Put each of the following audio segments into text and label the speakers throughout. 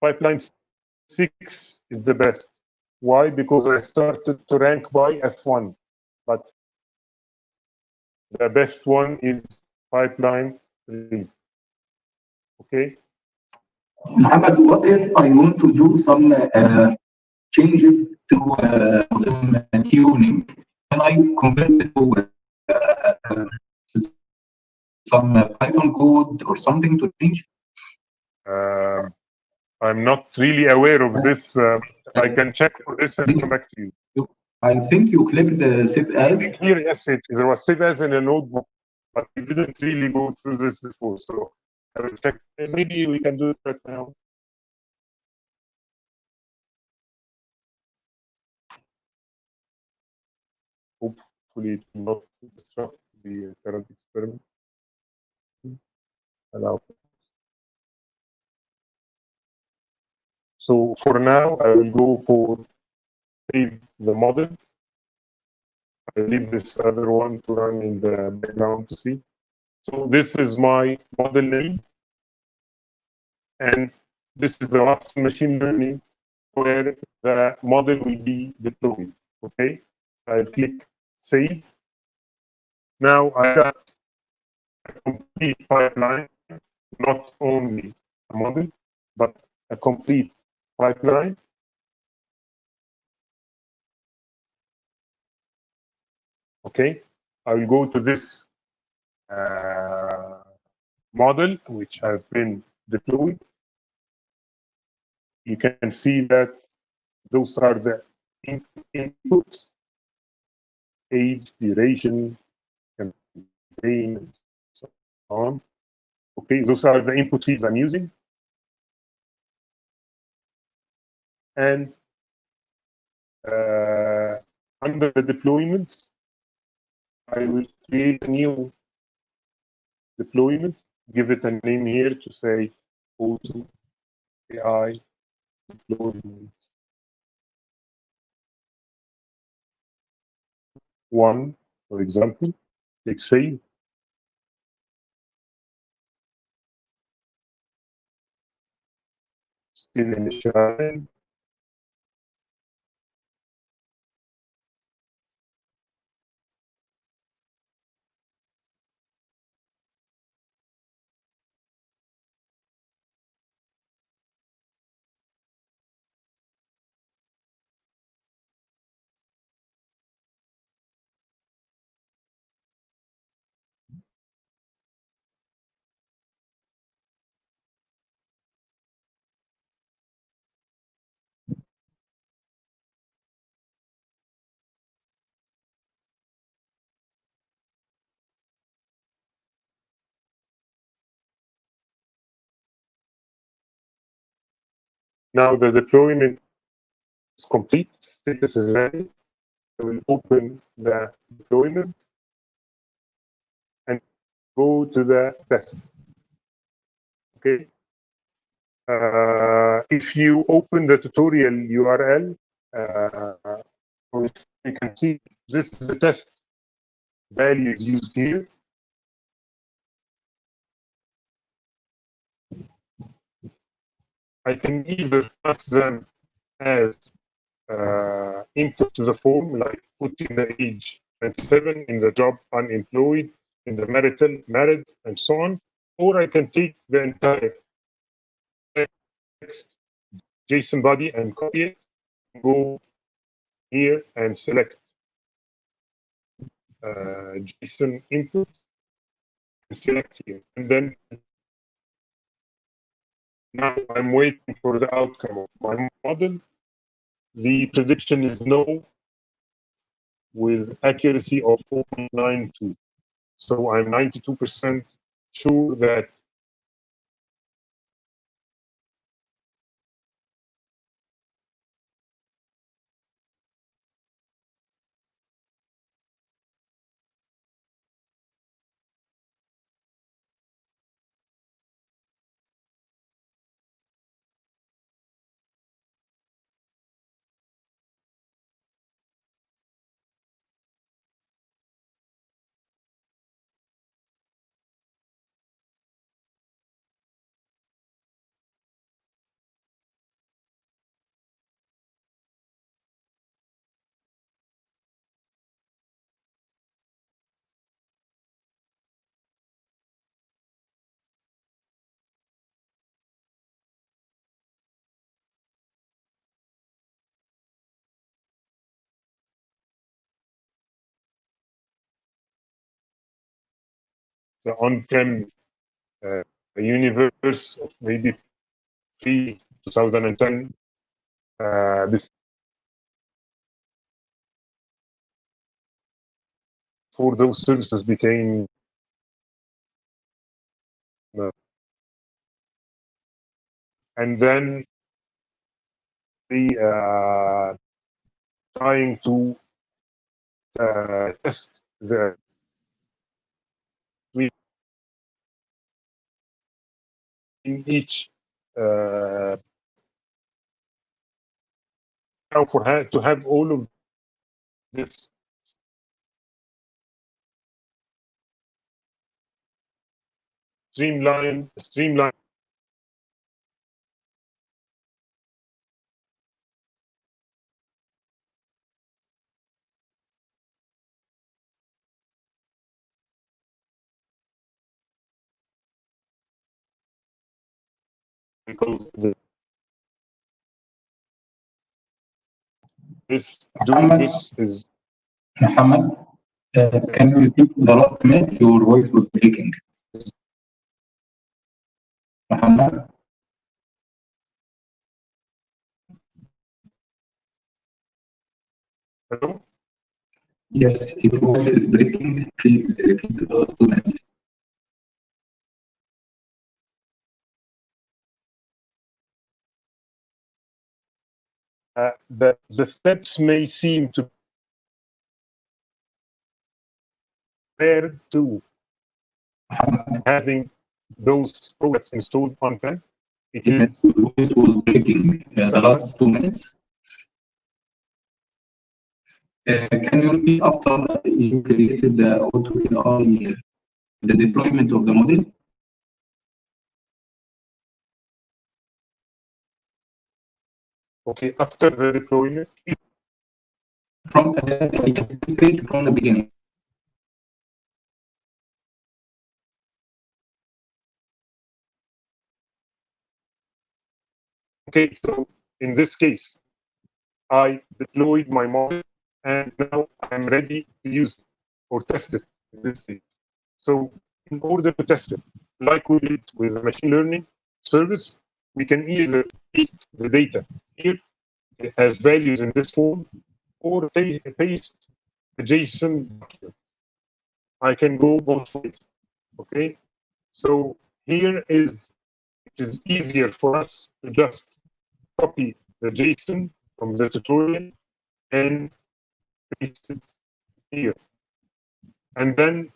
Speaker 1: pipeline 6 is the best. Why? Because I started to rank by F1, but the best one is pipeline 3. Okay.
Speaker 2: Muhammad, what if I want to do some changes to modem tuning? Can I convert it to some Python code or something to change?
Speaker 1: I'm not really aware of this. I can check for this and come back to you.
Speaker 2: I think you clicked the save
Speaker 1: I
Speaker 2: as.
Speaker 1: think here, yes, there was save as in a notebook, but we didn't really go through this before. So I will check. Maybe we can do it right now. Hopefully, it will not disrupt the current experiment. Allow. So for now, I will go for save the model. I leave this other one to run in the background to see. So this is my model name, and this is the Watson machine learning where the model will be deployed. Okay, I'll click save. Now I got a complete pipeline, not only a model, but a complete pipeline. Okay, I will go to this model which has been deployed. You can see that those are the inputs: age, duration, campaign, and so on. Okay, those are the input fields I'm using. And under the deployment, I will create a new deployment, give it a name here to say auto AI deployment 1, for example. Click save. Still initializing. Now the deployment is complete. Status is ready. I will open the deployment and go to the test. Okay. If you open the tutorial URL, you can see this is the test values used here. I can either pass them as input to the form, like putting the age 27, in the job unemployed, in the marital married, and so on, or I can take the entire text JSON body and copy it, go here and select JSON input, and select here, and then now I'm waiting for the outcome of my model. The prediction is no with accuracy of 4.92. So I'm 92% sure that the on-prem universe of maybe pre-2010, before those services became and then the trying to test the in each now to have all of this streamline because this is
Speaker 2: Muhammad, can you repeat the last minute? Your voice was breaking. Muhammad?
Speaker 1: hello?
Speaker 2: Yes, your voice is breaking. Please repeat the last 2 minutes.
Speaker 1: The steps may seem to pair to having those products installed on-prem.
Speaker 2: Your voice was breaking the last 2 minutes. Can you repeat after you created the AutoAI, the deployment of the model?
Speaker 1: Okay, after the deployment.
Speaker 2: From this page from the beginning.
Speaker 1: Okay, so in this case, I deployed my model and now I'm ready to use it or test it in this case. So in order to test it, like we did with the machine learning service, we can either paste the data here as values in this form or paste the JSON document. I can go both ways. Okay, so here it is easier for us to just copy the JSON from the tutorial and paste it here. And then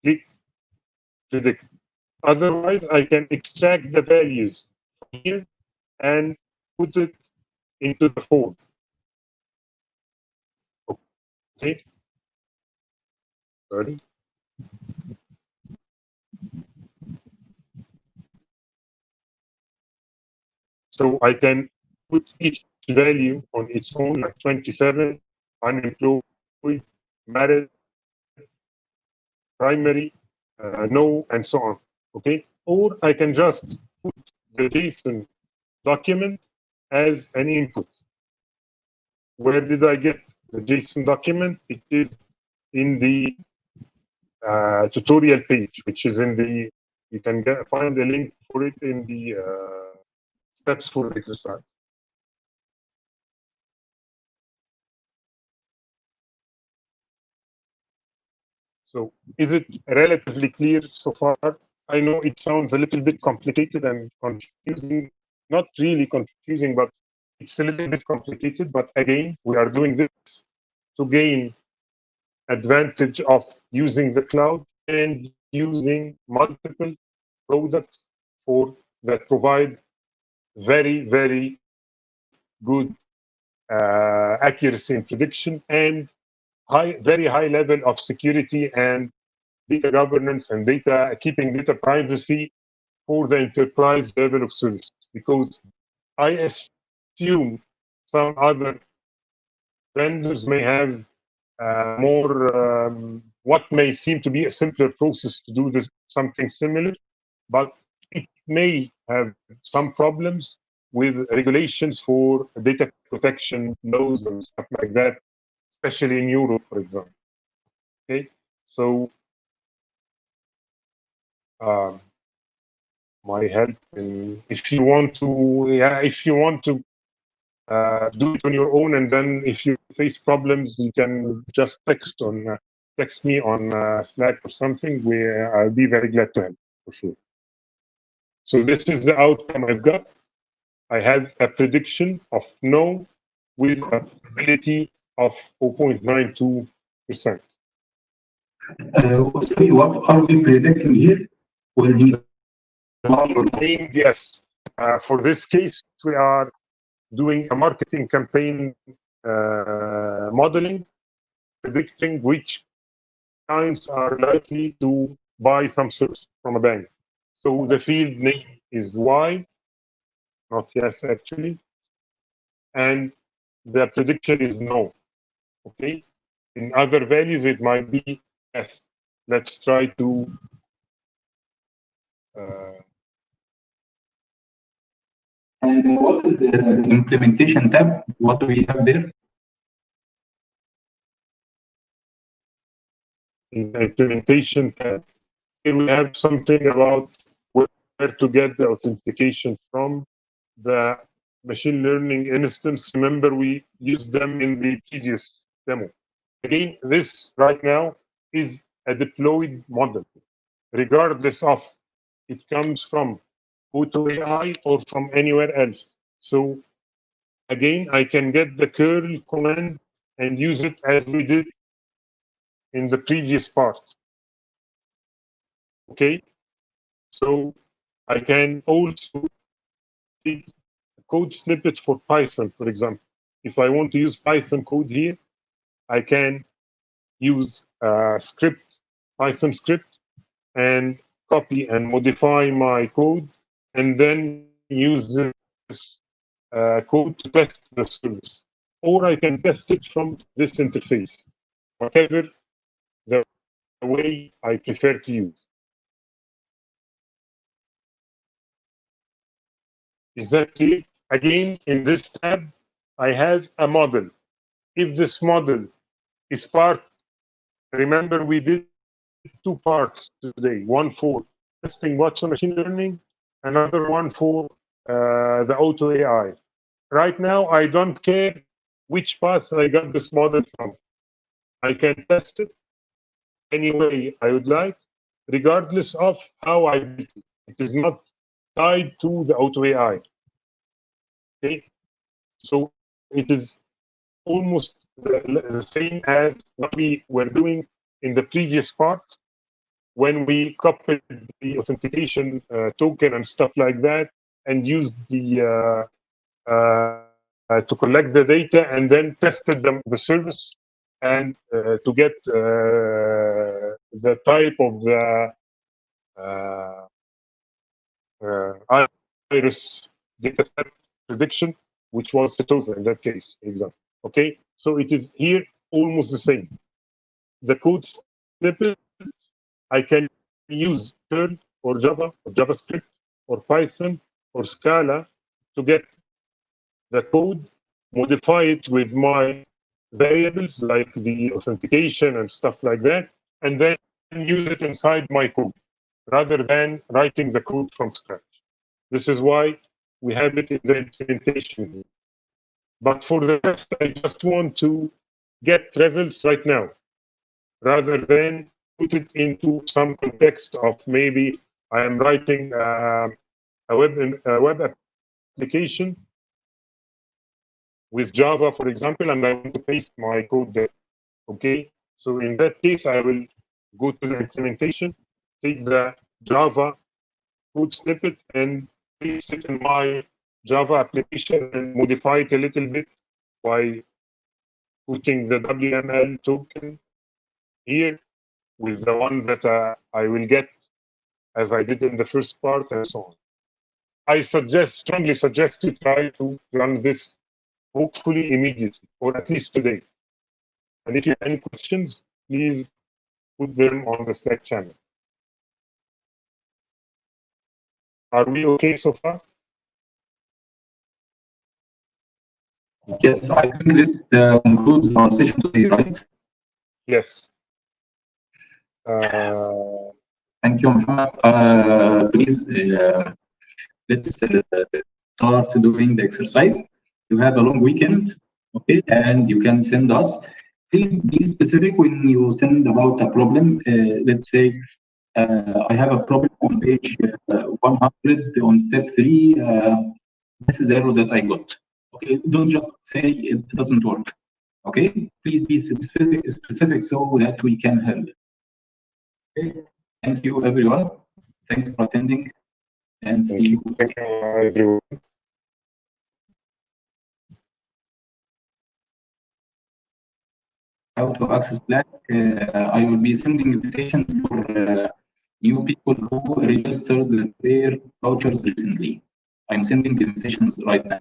Speaker 1: click predict. Otherwise, I can extract the values from here and put it into the form. Okay. Sorry. So I can put each value on its own, like 27, unemployed, married, primary, no, and so on. Okay. Or I can just put the JSON document as an input. Where did I get the JSON document? It is in the tutorial page, which is in the, you can find the link for it in the steps for the exercise. So is it relatively clear so far? I know it sounds a little bit complicated and confusing, not really confusing, but it's a little bit complicated. But again, we are doing this to gain advantage of using the cloud and using multiple products that provide very, very good accuracy in prediction and very high level of security and data governance and keeping data privacy for the enterprise level of service. Because I assume some other vendors may have more what may seem to be a simpler process to do this, something similar, but it may have some problems with regulations for data protection laws and stuff like that, especially in Europe, for example. Okay, so my help. And if you want to, do it on your own, and then if you face problems, you can just text me on Slack or something. Where I'll be very glad to help for sure. So this is the outcome I've got. I have a prediction of no with a probability of 0.92%.
Speaker 2: Sorry, what are we predicting here? Will he
Speaker 1: Yes. For this case, we are doing a marketing campaign modeling, predicting which clients are likely to buy some service from a bank. So the field name is Y, not yes actually, and the prediction is no. Okay. In other values, it might be yes. Let's try to
Speaker 2: and what is the implementation tab? What do we have there?
Speaker 1: in the implementation tab. Here we have something about where to get the authentication from. The machine learning instance, remember we used them in the previous demo. Again, this right now is a deployed model, regardless of it comes from Auto AI or from anywhere else. So again, I can get the curl command and use it as we did in the previous part. Okay, so I can also take code snippet for Python, for example. If I want to use Python code here, I can use a script, Python script, and copy and modify my code, and then use this code to test the service. Or I can test it from this interface, whatever the way I prefer to use. Is that clear? Again, in this tab, I have a model. If this model is part, remember we did two parts today, one for testing Watson machine learning, another one for the Auto AI. Right now, I don't care which path I got this model from. I can test it any way I would like, regardless of how I built it. It is not tied to the Auto AI. Okay, so it is almost the same as what we were doing in the previous part when we copied the authentication token and stuff like that and used the to collect the data and then tested the service and to get the type of the iris data set prediction, which was Setosa in that case, example. Okay, so it is here almost the same. The code snippet, I can use Perl or Java or JavaScript or Python or Scala to get the code, modify it with my variables like the authentication and stuff like that, and then use it inside my code rather than writing the code from scratch. This is why we have it in the implementation. But for the rest, I just want to get results right now rather than put it into some context of maybe I am writing a web application with Java, for example, and I want to paste my code there. Okay, so in that case, I will go to the implementation, take the Java code snippet and paste it in my Java application and modify it a little bit by putting the WML token here with the one that I will get as I did in the first part and so on. I strongly suggest you try to run this hopefully immediately or at least today. And if you have any questions, please put them on the Slack channel. Are we okay so far?
Speaker 2: Yes, I think this concludes our session today, right?
Speaker 1: Yes.
Speaker 2: Thank you, Muhammad. Please, let's start doing the exercise. You have a long weekend, okay, and you can send us. Please be specific when you send about a problem. Let's say I have a problem on page 100 on step 3. This is the error that I got. Okay, don't just say it doesn't work. Okay, please be specific so that we can help. Okay, thank you, everyone. Thanks for attending, and see you.
Speaker 1: Thank you, everyone.
Speaker 2: How to access Slack? I will be sending invitations for new people who registered their vouchers recently. I'm sending invitations right now.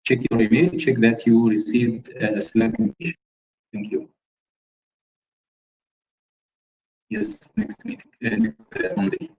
Speaker 2: Check your email, check that you received a Slack invitation. Thank you. Yes, next meeting, next Monday.